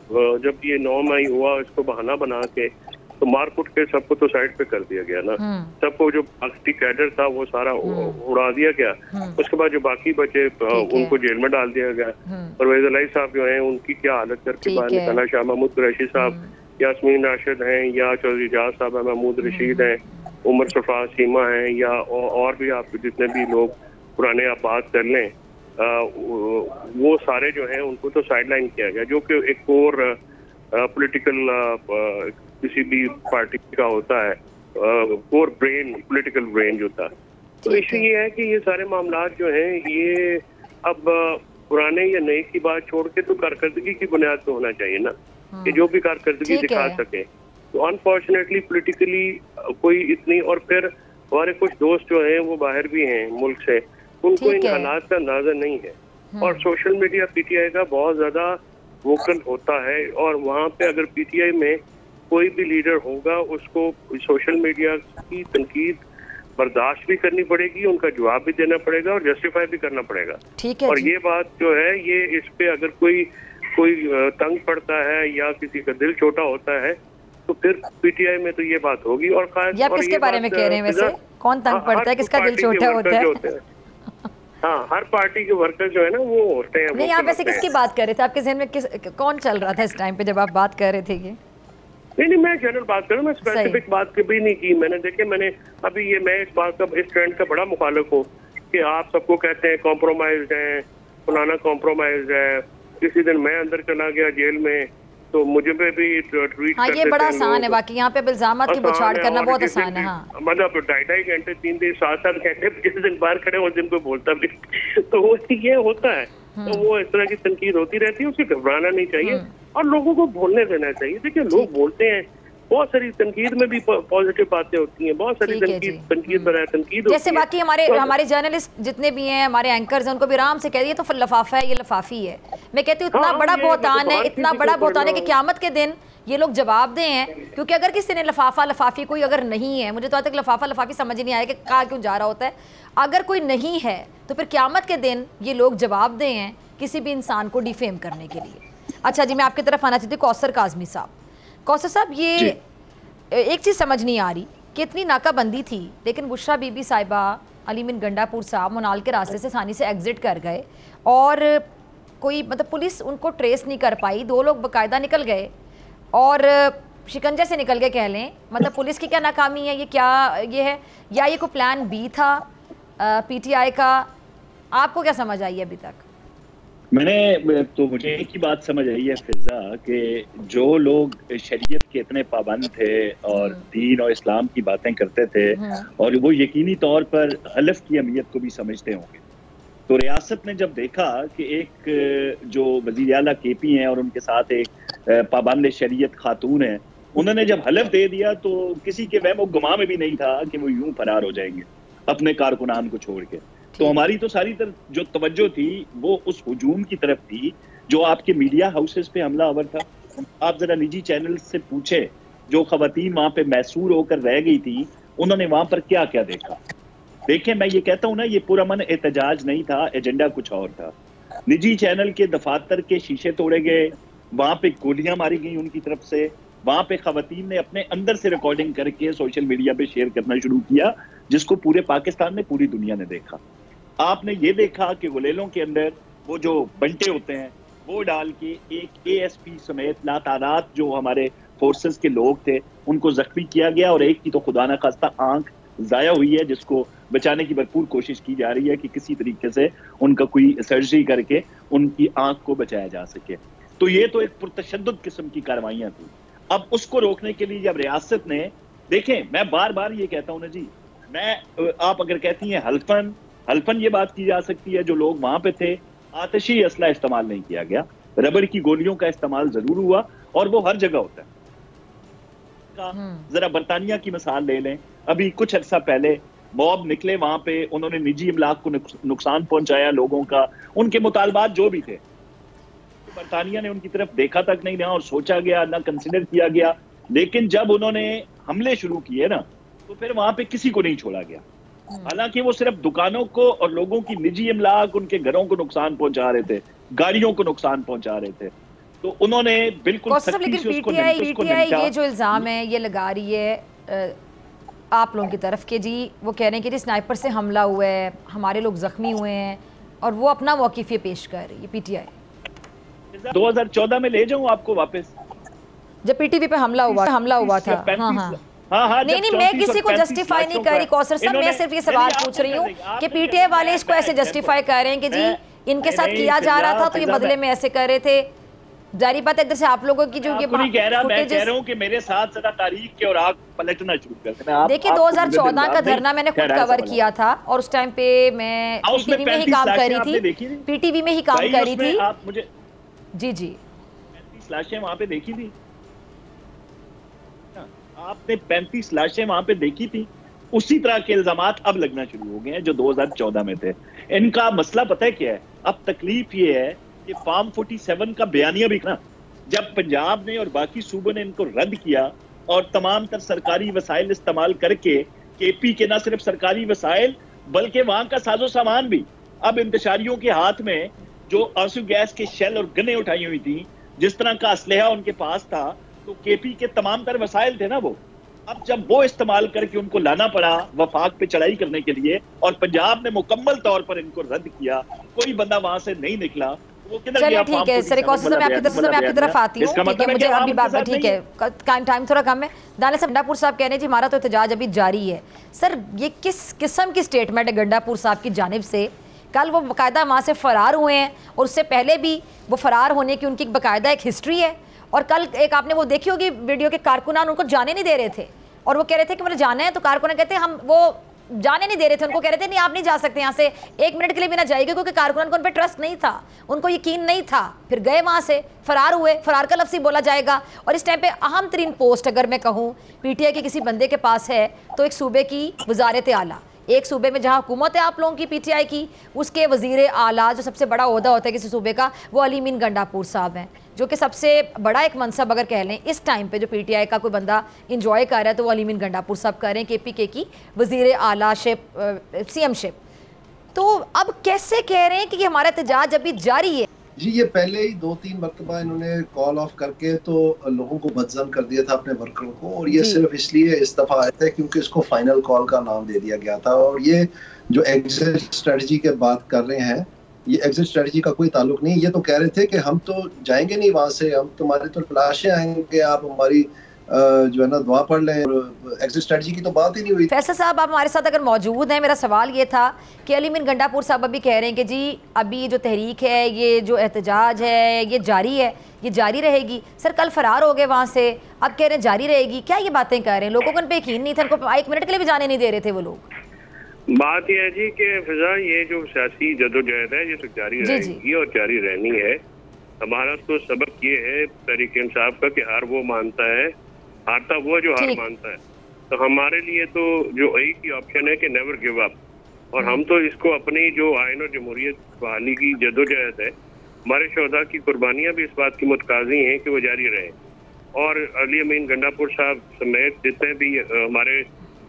Speaker 7: जब ये 9 मई हुआ इसको बहाना बना के तो मार कुट के सबको तो साइड पे कर दिया गया ना, सबको जो पार्टी कैडर था वो सारा उड़ा दिया गया। उसके बाद जो बाकी बचे उनको जेल में डाल दिया गया। परवेज अलाई साहब जो हैं उनकी क्या हालत करके बाहर निकाला, शाह महमूद कुरैशी साहब, यास्मीन राशिद हैं, या चौधरी जाज साहब हैं, महमूद रशीद हैं, उमर सफा सीमा हैं, या और भी आप जितने भी लोग पुराने आप बात कर लें, वो सारे जो हैं उनको तो साइडलाइन किया गया, जो कि एक और पॉलिटिकल किसी भी पार्टी का होता है, कोर ब्रेन, पॉलिटिकल ब्रेन जो था। तो इशू ये है कि ये सारे मामला जो हैं ये अब पुराने या नए की बात छोड़ के तो कारकर्दगी की बुनियाद पे होना चाहिए ना, कि जो भी कारकर्दगी दिखा सके। तो अनफॉर्चुनेटली पॉलिटिकली कोई इतनी, और फिर हमारे कुछ दोस्त जो हैं वो बाहर भी हैं मुल्क से, उनको इन हालात का अंदाजा नहीं है। और सोशल मीडिया पीटीआई का बहुत ज्यादा वोकल होता है, और वहाँ पे अगर पीटीआई में कोई भी लीडर होगा उसको सोशल मीडिया की तनकीद बर्दाश्त भी करनी पड़ेगी, उनका जवाब भी देना पड़ेगा और जस्टिफाई भी करना पड़ेगा।
Speaker 2: ठीक है।
Speaker 7: और ये बात जो है ये इस पे अगर कोई तंग पड़ता है या किसी का दिल छोटा होता है तो फिर पीटीआई में तो ये बात होगी। और
Speaker 2: ये आप किसके बारे में कह रहे हैं वैसे? कौन तंग पड़ता है, किसका दिल छोटा होता है?
Speaker 7: हाँ, हर पार्टी के वर्कर जो है ना वो होते हैं।
Speaker 2: नहीं, आप वैसे किसकी बात कर रहे थे? आपके जहन में कौन चल रहा था इस टाइम पे जब आप बात कर रहे थे? ये
Speaker 7: नहीं, मैं जनरल बात कर रहा हूँ, मैं स्पेसिफिक बात कभी नहीं की। मैंने अभी ये मैं इस बात का, इस ट्रेंड का बड़ा मुखालिफ हूँ कि आप सबको कहते हैं कॉम्प्रोमाइज है, फलाना कॉम्प्रोमाइज है। किसी दिन मैं अंदर चला गया जेल में तो मुझे पे भी ट्वीट
Speaker 2: हाँ, ये बड़ा आसान है। बाकी यहाँ पे इल्जामात की बुछाड़ करना बहुत आसान है। हाँ,
Speaker 7: मतलब 2.5 घंटे 3 दिन 7 घंटे किसी दिन बाहर खड़े और दिन कोई बोलता भी तो वो ये होता है। तो वो इस तरह की तनकीद होती रहती है, उससे घबराना नहीं चाहिए और लोगों को बोलने देना चाहिए। देखिए, लोग बोलते हैं, बहुत सारी तनकीद में भी पॉजिटिव बातें होती हैं, बहुत सारी तनकीद पर तनकीद
Speaker 2: जैसे बाकी हमारे जर्नलिस्ट जितने भी हैं, हमारे एंकर्स हैं, उनको भी आराम से कह दिए तो फिर लफाफा है, ये लफाफी है। मैं कहती हूँ इतना बड़ा बहतान है, इतना बड़ा बहतान है कि क़यामत के दिन ये लोग जवाब दें हैं। क्योंकि अगर किसी ने लफाफा लफाफी कोई अगर नहीं है, मुझे तो आज तक लफाफा लफाफी समझ ही नहीं आया कि कहा क्यों जा रहा होता है। अगर कोई नहीं है तो फिर क़यामत के दिन ये लोग जवाब दें हैं किसी भी इंसान को डिफेम करने के लिए। अच्छा जी, मैं आपकी तरफ आना चाहती हूँ कौसर काज़मी साहब। कौसर साहब, ये एक चीज़ समझ नहीं आ रही कि इतनी नाकाबंदी थी लेकिन बुशरा बीबी साहिबा, अली मिन गंडापुर साहब मुनाल के रास्ते से आसानी से एग्ज़िट कर गए और कोई मतलब पुलिस उनको ट्रेस नहीं कर पाई। 2 लोग बाकायदा निकल गए और शिकंजे से निकल गए कह लें। मतलब पुलिस की क्या नाकामी है? ये क्या ये है या ये कोई प्लान बी था पीटीआई का? आपको क्या समझ आई है अभी तक?
Speaker 8: मुझे एक ही बात समझ आई है फिजा, कि जो लोग शरीयत के इतने पाबंद थे और दीन और इस्लाम की बातें करते थे और वो यकीनी तौर पर हलफ की अहमियत को भी समझते होंगे, तो रियासत ने जब देखा कि एक जो वज़ीर आला केपी हैं और उनके साथ एक पाबंद शरीयत खातून है, उन्होंने जब हलफ दे दिया तो किसी के वहम गुमा में भी नहीं था कि वो यूं फरार हो जाएंगे अपने कारकुनान को छोड़ के। तो हमारी तो सारी तरफ जो तवज्जो थी वो उस हुजूम की तरफ थी जो आपके मीडिया हाउसेस पे हमलावर था। आप जरा निजी चैनल से पूछे, जो खवातीन वहां पे मैसूर होकर रह गई थी, उन्होंने वहां पर क्या क्या देखा। देखें, मैं ये कहता हूँ ना, ये पुरअमन एहतजाज नहीं था, एजेंडा कुछ और था। निजी चैनल के दफातर के शीशे तोड़े गए, वहां पे गोलियां मारी गई उनकी तरफ से, वहां पे खवातीन ने अपने अंदर से रिकॉर्डिंग करके सोशल मीडिया पे शेयर करना शुरू किया, जिसको पूरे पाकिस्तान ने, पूरी दुनिया ने देखा। आपने ये देखा कि गुलेलों के अंदर वो जो बंटे होते हैं वो डाल के एक एएसपी समेत लातादाद जो हमारे फोर्सेस के लोग थे उनको जख्मी किया गया, और एक की तो खुदा न खास्ता आंख जाया हुई है, जिसको बचाने की भरपूर कोशिश की जा रही है कि किसी तरीके से उनका कोई सर्जरी करके उनकी आंख को बचाया जा सके। तो ये तो एक पुरतशद्दुद किस्म की कार्रवाइयां थी। अब उसको रोकने के लिए जब रियासत ने, देखें मैं बार बार ये कहता हूँ ना जी, आप अगर कहती हैं हल्फन ये बात की जा सकती है, जो लोग वहां पे थे आतिशी असला इस्तेमाल नहीं किया गया, रबड़ की गोलियों का इस्तेमाल जरूर हुआ और वो हर जगह होता है। जरा बरतानिया की मिसाल ले लें, अभी कुछ अर्सा पहले मॉब निकले वहां पे, उन्होंने निजी इमलाक को नुकसान पहुंचाया लोगों का, उनके मुतालबात जो भी थे, तो बरतानिया ने उनकी तरफ देखा तक नहीं ना और सोचा गया ना कंसिडर किया गया। लेकिन जब उन्होंने हमले शुरू किए ना तो फिर वहां पे किसी को नहीं छोड़ा गया, हालांकि वो सिर्फ दुकानों को और लोगों की निजी इमलाक, उनके घरों को नुकसान पहुंचा रहे थे, गाड़ियों को नुकसान पहुंचा रहे थे, तो उन्होंने बिल्कुल
Speaker 2: लेकिन पीटीआई ये जो इल्जाम है ये लगा रही है आप लोगों की तरफ के जी, वो कह रहे हैं कि जी स्नाइपर से हमला हुआ है, हमारे लोग जख्मी हुए हैं, और वो अपना मौक़िफ़ पेश कर रही है पीटीआई।
Speaker 8: 2014 में ले जाऊं आपको वापस,
Speaker 2: जब पीटीवी पे हमला हुआ था। हाँ, नहीं, मैं किसी को जस्टिफाई नहीं कर रही कौसर साहब, मैं सिर्फ ये सवाल पूछ रही हूँ कि पीटीआई वाले इसको ऐसे जस्टिफाई कर रहे हैं कि जी इनके साथ किया जा रहा था तो ये बदले में ऐसे कर रहे थे। जारी बात है, जैसे आप लोगों की जो
Speaker 8: मैं कह रहा हूँ कि मेरे साथ जरा तारीख के और आग पलटना शुरू करते हैं।
Speaker 2: देखिए 2014 का धरना मैंने खुद कवर किया था और उस टाइम पे मैं पीटीवी में ही काम कर रही थी, पीटीवी में ही काम कर रही थी।
Speaker 8: आप मुझे
Speaker 2: जी
Speaker 8: 35 लाशें वहां पे देखी थी, आपने 35 लाशें वहां पे देखी थी, उसी तरह के इल्जामात अब लगना शुरू हो गए हैं जो 2014 में थे। इनका मसला पता है क्या है, अब तकलीफ ये है कि फार्म 47 का बयानिया भी ना, जब पंजाब ने और बाकी सूबों ने इनको रद्द किया और तमाम तर सरकारी वसाइल इस्तेमाल करके, केपी के ना सिर्फ सरकारी वसाइल बल्कि वहां का साजो सामान भी अब इंतशारियों के हाथ में, जो आंसू गैस के शेल और गने उठाई हुई थी, जिस तरह का असलहा उनके पास था, तो केपी के तमाम तर वसाइल थे ना वो, अब जब वो इस्तेमाल करके उनको लाना पड़ा वफाक पे चढ़ाई करने के लिए और पंजाब ने मुकम्मल तौर पर इनको रद्द किया, कोई बंदा वहां से नहीं निकला,
Speaker 2: चलिए ठीक है सर, एक और मैं आपकी तरफ आती हूँ, ठीक है, मुझे अभी बात ठीक है, टाइम थोड़ा कम है। दानिश साहब, गंडापुर साहब कह रहे हैं जी हमारा तो एहतजाज अभी जारी है। सर ये किस किस्म की स्टेटमेंट है गंडापुर साहब की जानिब से? कल वो बाकायदा वहाँ से फ़रार हुए हैं और उससे पहले भी वो फ़रार होने की उनकी बाकायदा एक हिस्ट्री है, और कल एक आपने वो देखी होगी वीडियो के कारकुनान उनको जाने नहीं दे रहे थे और वो कह रहे थे कि मुझे जाना है, तो कारकुनान कहते हैं हम वो जाने नहीं दे रहे थे, उनको कह रहे थे नहीं आप नहीं जा सकते यहाँ से, 1 मिनट के लिए भी ना जाएगी, क्योंकि कारकुनान को उन पर ट्रस्ट नहीं था, उनको यकीन नहीं था। फिर गए वहाँ से, फरार हुए, फरार का लफ्ज़ ही बोला जाएगा। और इस टाइम पे अहम तरीन पोस्ट अगर मैं कहूँ पीटीआई के किसी बंदे के पास है तो एक सूबे की वजारत आला, एक सूबे में जहाँ हुकूमत है आप लोगों की पीटीआई की, उसके वज़ीर आला जो सबसे बड़ा ओहदा होता है किसी सूबे का, वो अली मीन गंडापुर साहब हैं, जो कि सबसे बड़ा एक मनसब अगर कह लें इस टाइम पे जो पीटीआई का कोई बंदा इंजॉय कर रहा है तो वो अली मीन गंडापुर साहब कर रहे हैं केपीके की वज़ीर आला शिप, सीएम शिप। तो अब कैसे कह रहे हैं कि हमारा एहतजाज अभी जारी है?
Speaker 6: जी ये पहले ही 2-3 मरतबा इन्होंने कॉल ऑफ करके तो लोगों को बदजन कर दिया था, अपने वर्करों को, और ये सिर्फ इसलिए इस दफा आए थे क्योंकि इसको फाइनल कॉल का नाम दे दिया गया था। और ये जो एग्जिट स्ट्रेटजी के बात कर रहे हैं, ये एग्जिट स्ट्रेटजी का कोई ताल्लुक नहीं। ये तो कह रहे थे कि हम तो जाएंगे नहीं वहां से, हम तुम्हारे तो तलाशे आएंगे, आप हमारी जो है ना दुआ पढ़ लें। एग्जिट स्ट्रेटजी की तो बात ही नहीं हुई।
Speaker 2: फैसल साहब आप हमारे साथ अगर मौजूद हैं, मेरा सवाल ये था कि अली मीन गंडापुर साहब अभी कह रहे हैं कि जी अभी जो तहरीक है, ये जो एहतजाज है, ये जारी है, ये जारी रहेगी। सर कल फरार हो गए वहाँ से, अब कह रहे हैं जारी रहेगी, क्या ये बातें कर रहे हैं? लोगों को उन पर यकीन नहीं था, उनको 1 मिनट के लिए भी जाने नहीं दे रहे थे वो लोग।
Speaker 7: बात यह है जी कि फिजा ये जो सियासी जदोजहद है ये तो जारी रहेगी और जारी रहनी है। हमारा तो सबक ये है तहरीक इंसाफ का कि हार वो मानता है, हारता वो जो हार मानता है। तो हमारे लिए तो जो एक ही ऑप्शन है कि नेवर गिव अप, और हम तो इसको अपनी जो आइन और जमहूरियत बहाली की जदोजहद है, हमारे शोधा की कुर्बानियां भी इस बात की मुतकाजी हैं कि वो जारी रहे। और अली अमीन गंडापुर साहब समेत जितने भी हमारे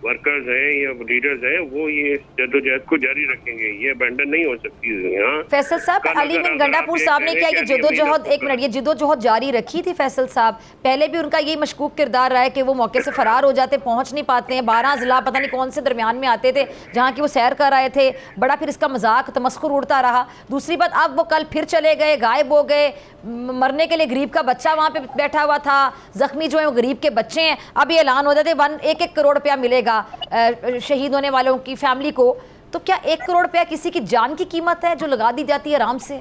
Speaker 7: वर्कर्स हैं या लीडर्स हैं वो ये जदोजहद को जारी रखेंगे, ये अबैंडन नहीं हो सकती। यहाँ
Speaker 2: फैसल साहब अली मीन गंडापुर साहब ने क्या ये जदोजहद, 1 मिनट, ये जदोजहद जारी रखी थी फैसल साहब? पहले भी उनका यही मशकूक किरदार रहा है कि वो मौके से फरार हो जाते, पहुंच नहीं पाते हैं, 12 ज़िला पता नहीं कौन से दरमियान में आते थे जहाँ की वो सैर कर रहे थे, बड़ा फिर इसका मजाक तमस्कुर उड़ता रहा। दूसरी बात अब वो कल फिर चले गए, गायब हो गए, मरने के लिए गरीब का बच्चा वहाँ पे बैठा हुआ था, जख्मी जो है वो गरीब के बच्चे हैं। अब ये ऐलान हो जाते 1 करोड़ रुपया मिलेगा शहीद होने वालों की फैमिली को, तो क्या 1 करोड़ रुपया किसी की जान की कीमत है जो लगा दी जाती है आराम से?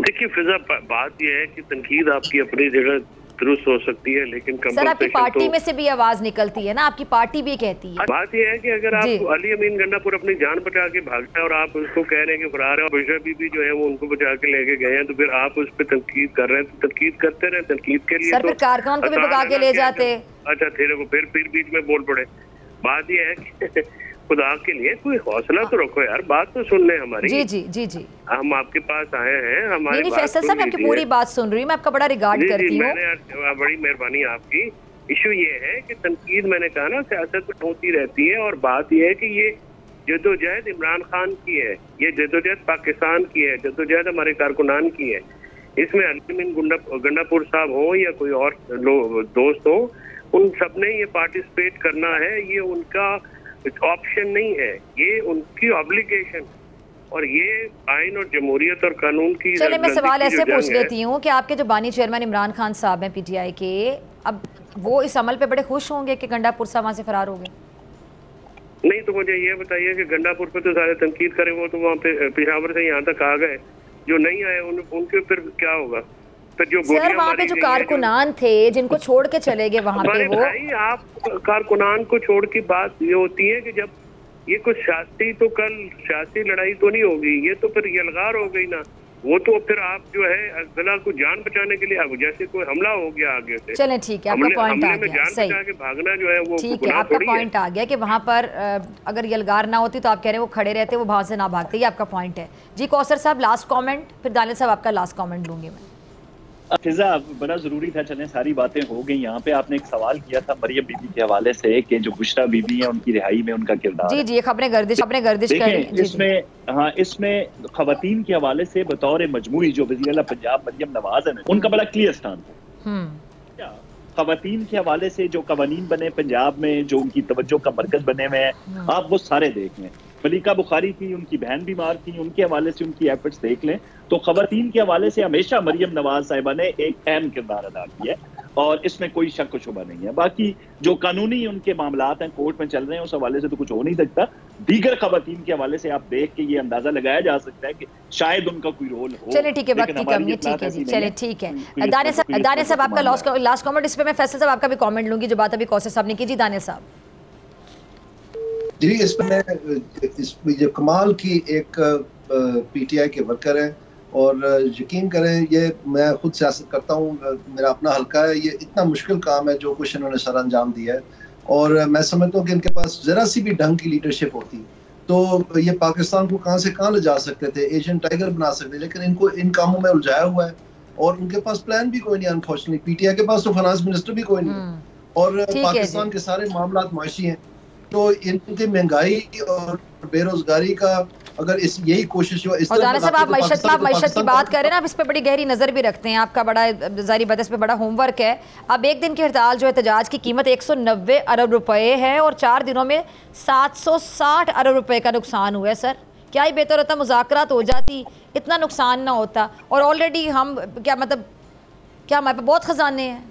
Speaker 7: देखिए फिजा, बात यह है कि तनकीद आपकी अपनी जगह दुरुस्त हो सकती है, लेकिन
Speaker 2: सर आपकी पार्टी में से भी आवाज निकलती है ना, आपकी पार्टी भी कहती है।
Speaker 7: बात यह है कि अगर आप अली अमीन गंडापुर अपनी जान बचा के भागता है और आप उसको कह रहे हैं कि फरार है, और बुशरा बीबी जो है वो उनको बचा के लेके गए हैं, तो फिर आप उस पर तनकीद कर रहे हैं। तो तनकीद करते रहे, तनकीद के लिए
Speaker 2: सर फिर कारकुनान को भी भगा के ले जाते।
Speaker 7: अच्छा फिर बीच में बोल पड़े। बात यह है कि खुदा के लिए कोई हौसला तो रखो यार, बात तो सुन ले हमारी।
Speaker 2: जी जी जी जी,
Speaker 7: हम आपके पास आए हैं, हमारी
Speaker 2: नहीं फैसल साहब आपकी पूरी बात सुन रही हूँ, मैं आपका बड़ा रिगार्ड करती हूँ।
Speaker 7: बड़ी मेहरबानी आपकी। इशू ये है कि तनकीद, मैंने कहा ना, सियासत में होती रहती है, और बात यह है कि ये जदोजहद इमरान खान की है, ये जदोजहद पाकिस्तान की है, जदोजहद हमारे कारकुनान की है। इसमें अली मीन गंडापुर साहब हो या कोई और दोस्त हो, उन सब ने ये पार्टिसिपेट करना है, ये उनका ऑप्शन नहीं है, ये उनकी ऑब्लिगेशन, और ये आइन और जमहूरियत और कानून की।
Speaker 2: चलिए मैं सवाल ऐसे पूछ लेती हूँ कि आपके जो बानी चेयरमैन इमरान खान साहब हैं पीटीआई के, अब वो इस अमल पे बड़े खुश होंगे कि गंडापुर साहब वहाँ से फरार हो गए?
Speaker 7: नहीं तो मुझे ये बताइए कि गंडापुर पे तो सारे तनकीद करें, वो तो वहाँ पे पेशावर से यहाँ तक आ गए, जो नहीं आए उनके फिर क्या होगा? जो
Speaker 2: सर वहाँ पे जो कारकुनान थे जिनको छोड़ के चले गए वहाँ पे, वो
Speaker 7: भाई आप कारकुनान को छोड़ की बात ये होती है कि जब ये कुछ सियासी लड़ाई तो नहीं होगी, ये तो फिर यलगार हो गई ना, वो तो फिर आप जो है अज़ला को जान बचाने के लिए, अब जैसे कोई हमला हो गया आगे से।
Speaker 2: चलें ठीक है, आपका पॉइंट आ गया, सही,
Speaker 7: भागना जो है वो
Speaker 2: ठीक है, आपका पॉइंट आ गया कि वहाँ पर अगर यलगार ना होती तो आप कह रहे हैं वो खड़े रहते, वो वहाँ से ना भागते, ये आपका पॉइंट है। जी कौसर साहब लास्ट कॉमेंट, फिर दानिश साहब आपका लास्ट कॉमेंट लूंगी मैं।
Speaker 8: फिजा बड़ा जरूरी था, चलें सारी बातें हो गई। यहाँ पे आपने एक सवाल किया था मरियम बीबी के हवाले से कि जो बुशरा बीबी है उनकी रिहाई में उनका किरदार।
Speaker 2: जी जी, खबरें गर्दिश
Speaker 8: देखें इसमें, हाँ इसमें खवातीन के हवाले से बतौर मजमूई जो वज़ीर आला पंजाब मरियम नवाज है उनका बड़ा क्लियर स्टांस है। खवातीन के हवाले से जो कवानीन बने पंजाब में, जो उनकी तवज्जो का मरकज बने हुए हैं, आप वो सारे देख लें। मलिका बुखारी थी, उनकी बहन बीमार थी, उनके हवाले से उनकी एफर्ट्स देख लें। तो खवातीन के हवाले से हमेशा मरियम नवाज साहिबा ने एक अहम किरदार अदा किया है और इसमें कोई शक व शुबा नहीं है। बाकी जो कानूनी उनके मामलात हैं कोर्ट में चल रहे हैं, उस हवाले से तो कुछ हो नहीं सकता। दीगर खवातीन के हवाले से आप देख के ये अंदाजा लगाया जा सकता है कि शायद उनका कोई रोल हो।
Speaker 2: चलिए ठीक है, वक्त की कमी है, ठीक है जी, चलिए ठीक है। दानिश साहब आपका लास्ट कमेंट इस पे, मैं फैसल साहब आपका भी कमेंट लूंगी जो बात अभी कौसर साहब ने की। जी दानिश साहब।
Speaker 6: जी, इसमें जो कमाल की एक पीटीआई के वर्कर हैं और यकीन करें ये मैं खुद सियासत करता हूँ, मेरा अपना हल्का है, ये इतना मुश्किल काम है जो कुछ इन्होंने सर अंजाम दिया है। और मैं समझता हूँ कि इनके पास जरा सी भी ढंग की लीडरशिप होती तो ये पाकिस्तान को कहाँ से कहाँ ले जा सकते थे, एशियन टाइगर बना सकते, लेकिन इनको इन कामों में उलझाया हुआ है और उनके पास प्लान भी कोई नहीं। अनफॉर्चुनेटली पीटीआई के पास तो फाइनेंस मिनिस्टर भी कोई नहीं और पाकिस्तान के सारे मामला माशी हैं। तो इनकी महंगाई और बेरोजगारी का अगर इस यही कोशिश हो, इस
Speaker 2: दानिश साहब आप मईशत की बात करें ना, आप इस पे बड़ी गहरी नज़र भी रखते हैं, आपका बड़ा जारी बदस पे बड़ा होमवर्क है। अब एक दिन की हड़ताल जो एहतजाज की कीमत 190 अरब रुपए है और 4 दिनों में 760 अरब रुपए का नुकसान हुआ है। सर क्या ही बेहतर होता, मुज़ाकरात हो जाती, इतना नुकसान ना होता। और ऑलरेडी हम क्या मतलब क्या हमारे पे बहुत खजाने हैं।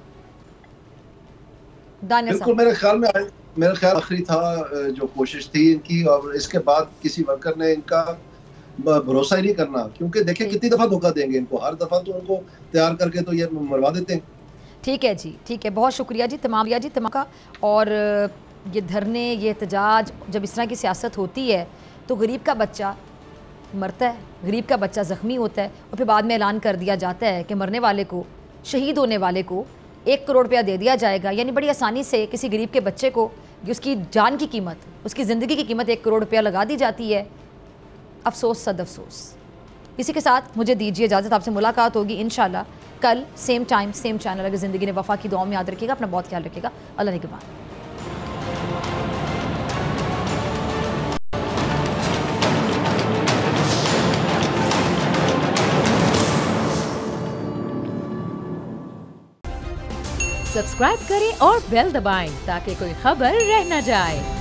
Speaker 2: दानिश साहब
Speaker 6: मेरा ख्याल आखिरी था जो कोशिश थी इनकी, और इसके बाद किसी वर्कर ने इनका भरोसा ही नहीं करना, क्योंकि देखिए कितनी दफ़ा धोखा देंगे इनको, हर दफ़ा तो उनको तैयार करके तो ये मरवा देते हैं।
Speaker 2: ठीक है जी, ठीक है, बहुत शुक्रिया जी तमाम का। और ये धरने, ये एहतजाज, जब इस तरह की सियासत होती है तो गरीब का बच्चा मरता है, गरीब का बच्चा ज़ख्मी होता है और फिर बाद में ऐलान कर दिया जाता है कि मरने वाले को, शहीद होने वाले को 1 करोड़ रुपया दे दिया जाएगा। यानी बड़ी आसानी से किसी गरीब के बच्चे को उसकी जान की कीमत, उसकी ज़िंदगी की कीमत 1 करोड़ रुपया लगा दी जाती है। अफसोस सद अफसोस। इसी के साथ मुझे दीजिए इजाज़त, आपसे मुलाकात होगी इंशाल्लाह कल सेम टाइम सेम चैनल। अगर ज़िंदगी ने वफ़ा की दुआ में याद रखिएगा, अपना बहुत ख्याल रखिएगा। अल्लाह निगहबान।
Speaker 1: सब्सक्राइब करें और बेल दबाएं ताकि कोई खबर रह न जाए।